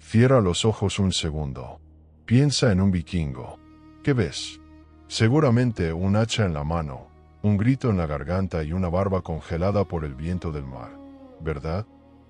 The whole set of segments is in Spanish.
Cierra los ojos un segundo. Piensa en un vikingo. ¿Qué ves? Seguramente un hacha en la mano, un grito en la garganta y una barba congelada por el viento del mar, ¿verdad?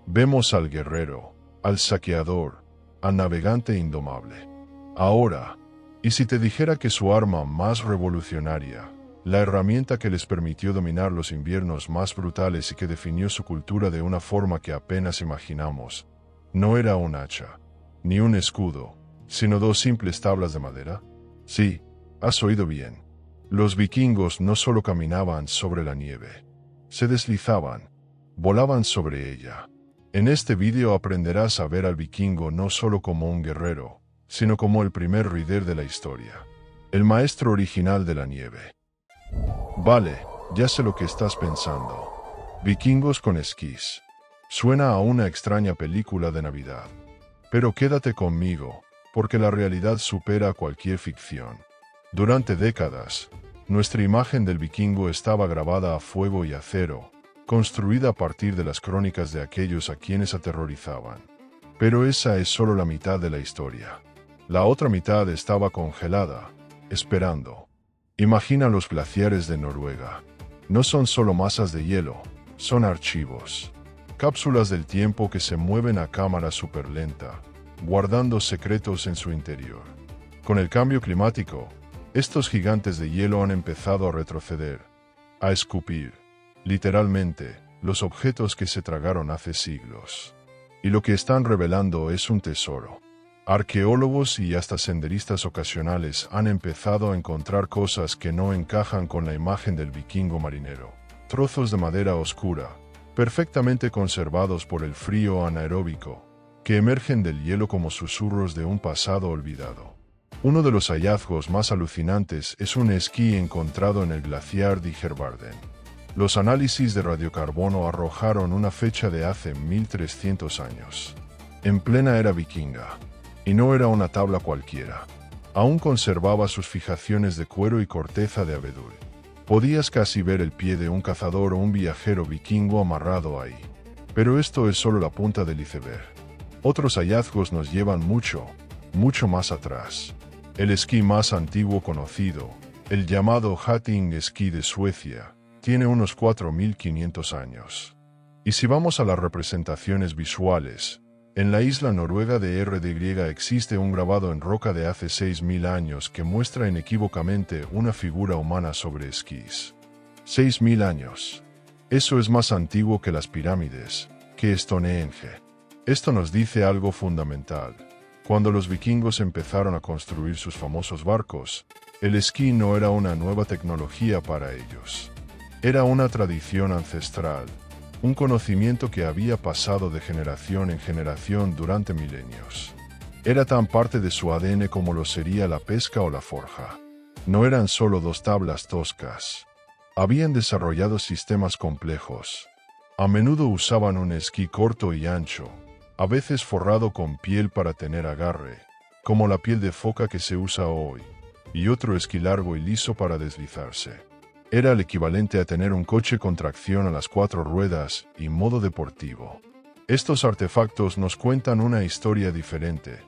Vemos al guerrero, al saqueador, al navegante indomable. Ahora, ¿y si te dijera que su arma más revolucionaria, la herramienta que les permitió dominar los inviernos más brutales y que definió su cultura de una forma que apenas imaginamos, no era un hacha, ni un escudo, sino dos simples tablas de madera? Sí, has oído bien. Los vikingos no solo caminaban sobre la nieve, se deslizaban, volaban sobre ella. En este vídeo aprenderás a ver al vikingo no solo como un guerrero, sino como el primer rider de la historia, el maestro original de la nieve. Vale, ya sé lo que estás pensando. Vikingos con esquís. Suena a una extraña película de Navidad. Pero quédate conmigo, porque la realidad supera cualquier ficción. Durante décadas, nuestra imagen del vikingo estaba grabada a fuego y acero, construida a partir de las crónicas de aquellos a quienes aterrorizaban. Pero esa es solo la mitad de la historia. La otra mitad estaba congelada, esperando. Imagina los glaciares de Noruega. No son solo masas de hielo, son archivos. Cápsulas del tiempo que se mueven a cámara superlenta, guardando secretos en su interior. Con el cambio climático, estos gigantes de hielo han empezado a retroceder, a escupir, literalmente, los objetos que se tragaron hace siglos. Y lo que están revelando es un tesoro. Arqueólogos y hasta senderistas ocasionales han empezado a encontrar cosas que no encajan con la imagen del vikingo marinero. Trozos de madera oscura, perfectamente conservados por el frío anaeróbico, que emergen del hielo como susurros de un pasado olvidado. Uno de los hallazgos más alucinantes es un esquí encontrado en el glaciar Dýrbarden. Los análisis de radiocarbono arrojaron una fecha de hace 1300 años, en plena era vikinga. Y no era una tabla cualquiera. Aún conservaba sus fijaciones de cuero y corteza de abedul. Podías casi ver el pie de un cazador o un viajero vikingo amarrado ahí. Pero esto es solo la punta del iceberg. Otros hallazgos nos llevan mucho, mucho más atrás. El esquí más antiguo conocido, el llamado Hatting esquí de Suecia, tiene unos 4500 años. Y si vamos a las representaciones visuales, en la isla noruega de RDY existe un grabado en roca de hace 6000 años que muestra inequívocamente una figura humana sobre esquís. 6000 años. Eso es más antiguo que las pirámides, que Stonehenge. Esto nos dice algo fundamental. Cuando los vikingos empezaron a construir sus famosos barcos, el esquí no era una nueva tecnología para ellos. Era una tradición ancestral. Un conocimiento que había pasado de generación en generación durante milenios. Era tan parte de su ADN como lo sería la pesca o la forja. No eran solo dos tablas toscas. Habían desarrollado sistemas complejos. A menudo usaban un esquí corto y ancho, a veces forrado con piel para tener agarre, como la piel de foca que se usa hoy, y otro esquí largo y liso para deslizarse. Era el equivalente a tener un coche con tracción a las 4 ruedas y modo deportivo. Estos artefactos nos cuentan una historia diferente,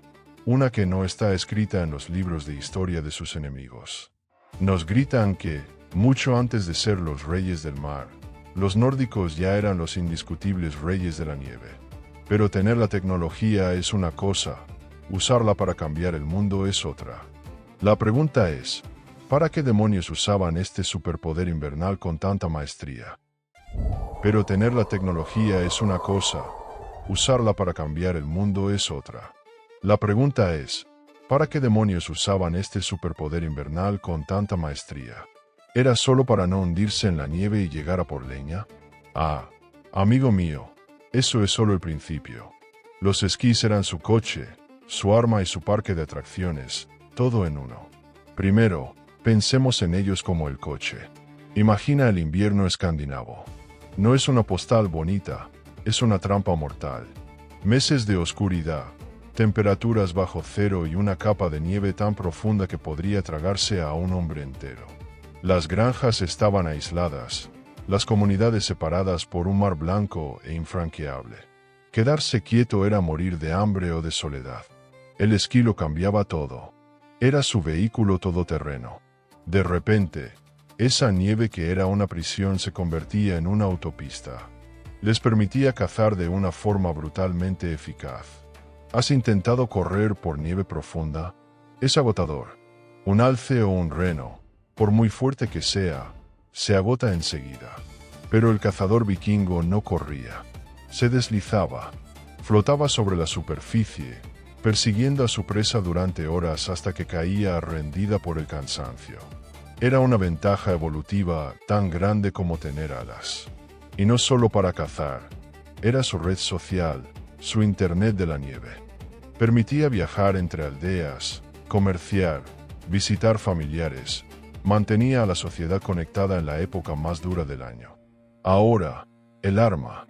una que no está escrita en los libros de historia de sus enemigos. Nos gritan que, mucho antes de ser los reyes del mar, los nórdicos ya eran los indiscutibles reyes de la nieve. Pero tener la tecnología es una cosa, usarla para cambiar el mundo es otra. La pregunta es, ¿para qué demonios usaban este superpoder invernal con tanta maestría? Pero tener la tecnología es una cosa, usarla para cambiar el mundo es otra. La pregunta es, ¿para qué demonios usaban este superpoder invernal con tanta maestría? ¿Era solo para no hundirse en la nieve y llegar a por leña? Ah, amigo mío, eso es solo el principio. Los esquís eran su coche, su arma y su parque de atracciones, todo en uno. Primero, pensemos en ellos como el coche. Imagina el invierno escandinavo. No es una postal bonita, es una trampa mortal. Meses de oscuridad, temperaturas bajo cero y una capa de nieve tan profunda que podría tragarse a un hombre entero. Las granjas estaban aisladas, las comunidades separadas por un mar blanco e infranqueable. Quedarse quieto era morir de hambre o de soledad. El esquí lo cambiaba todo. Era su vehículo todoterreno. De repente, esa nieve que era una prisión se convertía en una autopista. Les permitía cazar de una forma brutalmente eficaz. ¿Has intentado correr por nieve profunda? Es agotador. Un alce o un reno, por muy fuerte que sea, se agota enseguida. Pero el cazador vikingo no corría. Se deslizaba. Flotaba sobre la superficie, persiguiendo a su presa durante horas hasta que caía rendida por el cansancio. Era una ventaja evolutiva tan grande como tener alas. Y no solo para cazar, era su red social, su internet de la nieve. Permitía viajar entre aldeas, comerciar, visitar familiares, mantenía a la sociedad conectada en la época más dura del año. Ahora, el arma.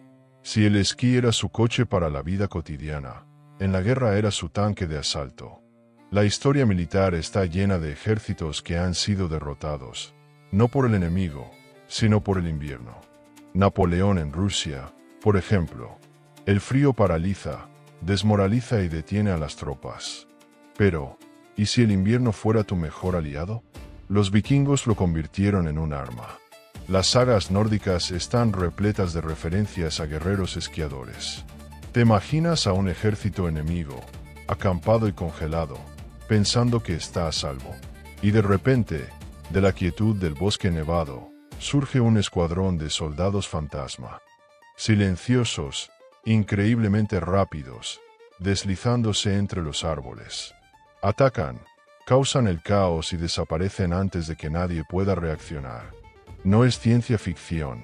Si el esquí era su coche para la vida cotidiana, en la guerra era su tanque de asalto. La historia militar está llena de ejércitos que han sido derrotados, no por el enemigo, sino por el invierno. Napoleón en Rusia, por ejemplo. El frío paraliza, desmoraliza y detiene a las tropas. Pero, ¿y si el invierno fuera tu mejor aliado? Los vikingos lo convirtieron en un arma. Las sagas nórdicas están repletas de referencias a guerreros esquiadores. Te imaginas a un ejército enemigo, acampado y congelado, pensando que está a salvo. Y de repente, de la quietud del bosque nevado, surge un escuadrón de soldados fantasma. Silenciosos, increíblemente rápidos, deslizándose entre los árboles. Atacan, causan el caos y desaparecen antes de que nadie pueda reaccionar. No es ciencia ficción.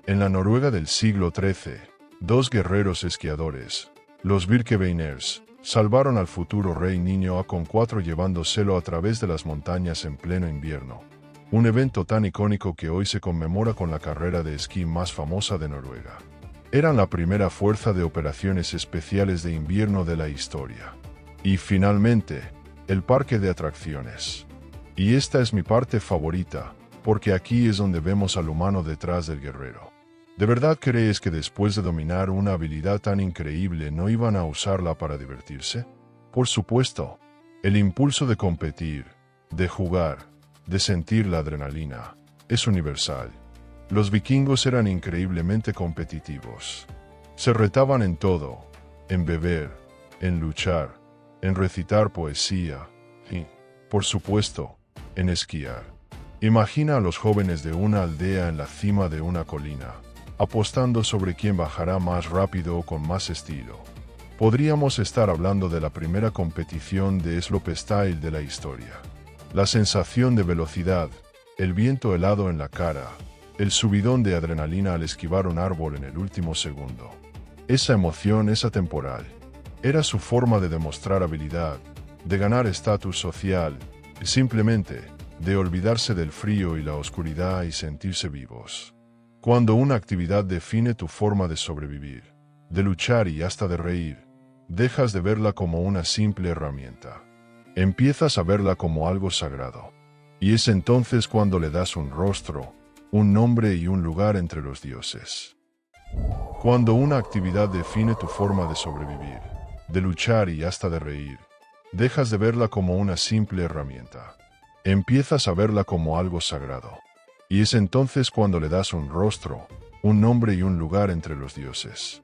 En la Noruega del siglo XIII, dos guerreros esquiadores, los Birkebeiners, salvaron al futuro rey niño Håkon IV llevándoselo a través de las montañas en pleno invierno. Un evento tan icónico que hoy se conmemora con la carrera de esquí más famosa de Noruega. Eran la primera fuerza de operaciones especiales de invierno de la historia. Y finalmente, el parque de atracciones. Y esta es mi parte favorita, porque aquí es donde vemos al humano detrás del guerrero. ¿De verdad crees que después de dominar una habilidad tan increíble no iban a usarla para divertirse? Por supuesto. El impulso de competir, de jugar, de sentir la adrenalina, es universal. Los vikingos eran increíblemente competitivos. Se retaban en todo, en beber, en luchar, en recitar poesía y, por supuesto, en esquiar. Imagina a los jóvenes de una aldea en la cima de una colina, apostando sobre quién bajará más rápido o con más estilo. Podríamos estar hablando de la primera competición de slopestyle de la historia. La sensación de velocidad, el viento helado en la cara, el subidón de adrenalina al esquivar un árbol en el último segundo. Esa emoción es atemporal. Era su forma de demostrar habilidad, de ganar estatus social, y simplemente de olvidarse del frío y la oscuridad y sentirse vivos. Cuando una actividad define tu forma de sobrevivir, de luchar y hasta de reír, dejas de verla como una simple herramienta. Empiezas a verla como algo sagrado. Y es entonces cuando le das un rostro, un nombre y un lugar entre los dioses. Cuando una actividad define tu forma de sobrevivir, de luchar y hasta de reír, dejas de verla como una simple herramienta. Empiezas a verla como algo sagrado. Y es entonces cuando le das un rostro, un nombre y un lugar entre los dioses.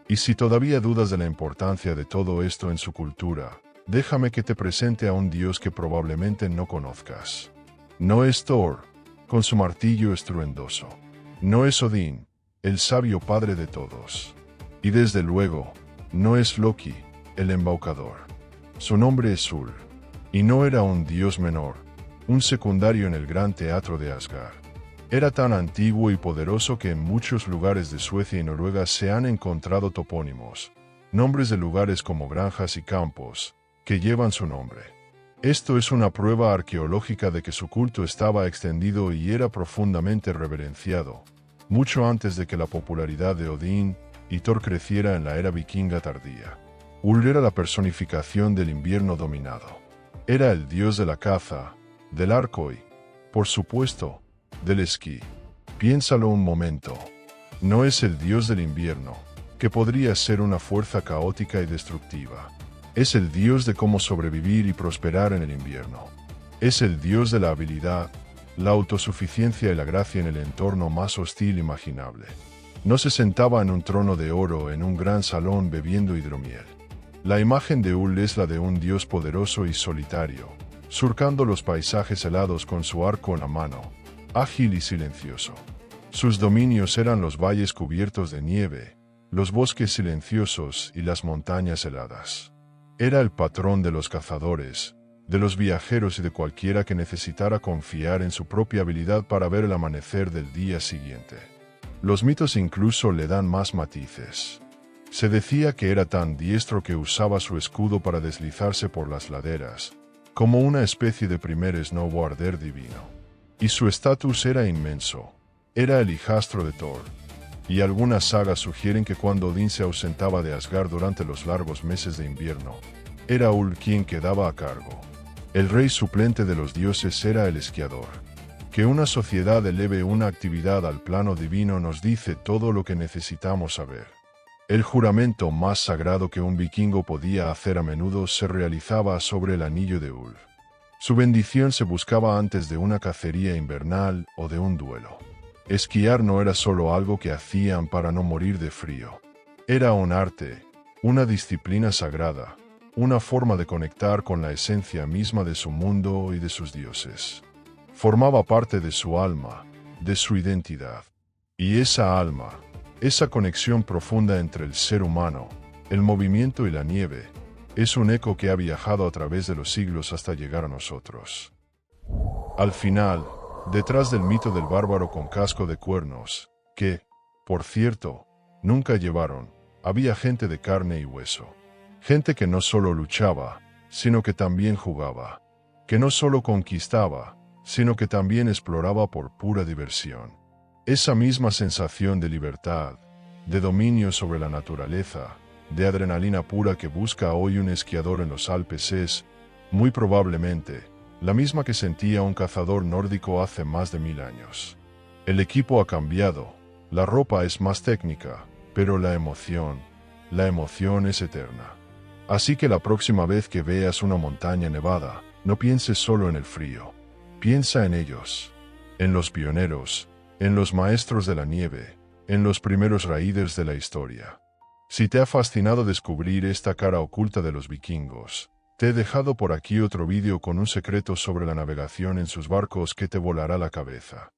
Y si todavía dudas de la importancia de todo esto en su cultura, déjame que te presente a un dios que probablemente no conozcas. No es Thor, con su martillo estruendoso. No es Odín, el sabio padre de todos. Y desde luego, no es Loki, el embaucador. Su nombre es Sul. Y no era un dios menor, un secundario en el gran teatro de Asgard. Era tan antiguo y poderoso que en muchos lugares de Suecia y Noruega se han encontrado topónimos, nombres de lugares como granjas y campos, que llevan su nombre. Esto es una prueba arqueológica de que su culto estaba extendido y era profundamente reverenciado, mucho antes de que la popularidad de Odín y Thor creciera en la era vikinga tardía. Ul era la personificación del invierno dominado. Era el dios de la caza, del arco y, por supuesto, del esquí. Piénsalo un momento. No es el dios del invierno, que podría ser una fuerza caótica y destructiva. Es el Dios de cómo sobrevivir y prosperar en el invierno. Es el Dios de la habilidad, la autosuficiencia y la gracia en el entorno más hostil imaginable. No se sentaba en un trono de oro en un gran salón bebiendo hidromiel. La imagen de Ul es la de un dios poderoso y solitario, surcando los paisajes helados con su arco en la mano, ágil y silencioso. Sus dominios eran los valles cubiertos de nieve, los bosques silenciosos y las montañas heladas. Era el patrón de los cazadores, de los viajeros y de cualquiera que necesitara confiar en su propia habilidad para ver el amanecer del día siguiente. Los mitos incluso le dan más matices. Se decía que era tan diestro que usaba su escudo para deslizarse por las laderas, como una especie de primer snowboarder divino. Y su estatus era inmenso. Era el hijastro de Thor. Y algunas sagas sugieren que cuando Odín se ausentaba de Asgard durante los largos meses de invierno, era Ul quien quedaba a cargo. El rey suplente de los dioses era el esquiador. Que una sociedad eleve una actividad al plano divino nos dice todo lo que necesitamos saber. El juramento más sagrado que un vikingo podía hacer a menudo se realizaba sobre el anillo de Ul. Su bendición se buscaba antes de una cacería invernal o de un duelo. Esquiar no era solo algo que hacían para no morir de frío. Era un arte, una disciplina sagrada, una forma de conectar con la esencia misma de su mundo y de sus dioses. Formaba parte de su alma, de su identidad. Y esa alma, esa conexión profunda entre el ser humano, el movimiento y la nieve, es un eco que ha viajado a través de los siglos hasta llegar a nosotros. Al final, detrás del mito del bárbaro con casco de cuernos, que, por cierto, nunca llevaron, había gente de carne y hueso. Gente que no solo luchaba, sino que también jugaba. Que no solo conquistaba, sino que también exploraba por pura diversión. Esa misma sensación de libertad, de dominio sobre la naturaleza, de adrenalina pura que busca hoy un esquiador en los Alpes es, muy probablemente, la misma que sentía un cazador nórdico hace más de 1000 años. El equipo ha cambiado, la ropa es más técnica, pero la emoción es eterna. Así que la próxima vez que veas una montaña nevada, no pienses solo en el frío. Piensa en ellos, en los pioneros, en los maestros de la nieve, en los primeros raiders de la historia. Si te ha fascinado descubrir esta cara oculta de los vikingos, te he dejado por aquí otro vídeo con un secreto sobre la navegación en sus barcos que te volará la cabeza.